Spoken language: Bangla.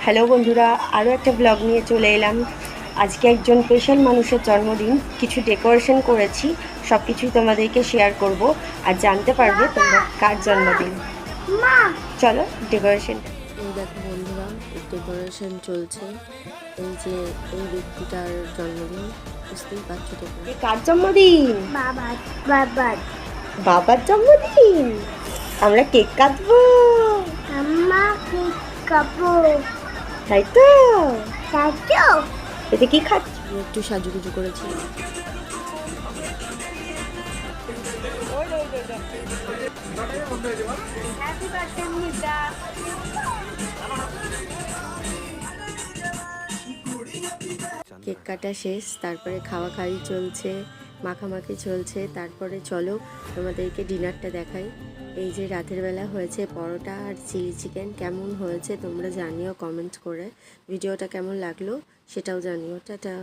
হ্যালো বন্ধুরা, আরও একটা ব্লগ নিয়ে চলে এলাম। আজকে একজন স্পেশাল মানুষের জন্মদিন, কিছু ডেকোরেশন করেছি, সব কিছুই তোমাদেরকে শেয়ার করব আর জানতে পারবে তোমরা কার জন্মদিন। চলো ডেকোরেশনটা। এই দেখো বন্ধুরা, ডেকোরেশন চলছে। এই যে এই ব্যক্তিটার জন্মদিন, বুঝতেই পারছো তো। কার জন্মদিন? বাবার বাবার বাবার জন্মদিন। আমরা কেক কাটবো, আমাকে কাপড় তাই তো? সাজো এতে কি খাচ্ছ? আমি একটু সাজুগুজু করেছি। Happy birthday Mita. কেক কাটা শেষ, তারপরে খাওয়া খাওয়াই চলছে, মাখামাখি চলছে। তারপরে চলো তোমাদেরকে ডিনারটা দেখাই। এই যে রাতের বেলা হয়েছে পরোটা আর চিলি চিকেন। কেমন হয়েছে তোমরা জানিও কমেন্ট করে। ভিডিওটা কেমন লাগলো সেটাও জানিও। টাটা।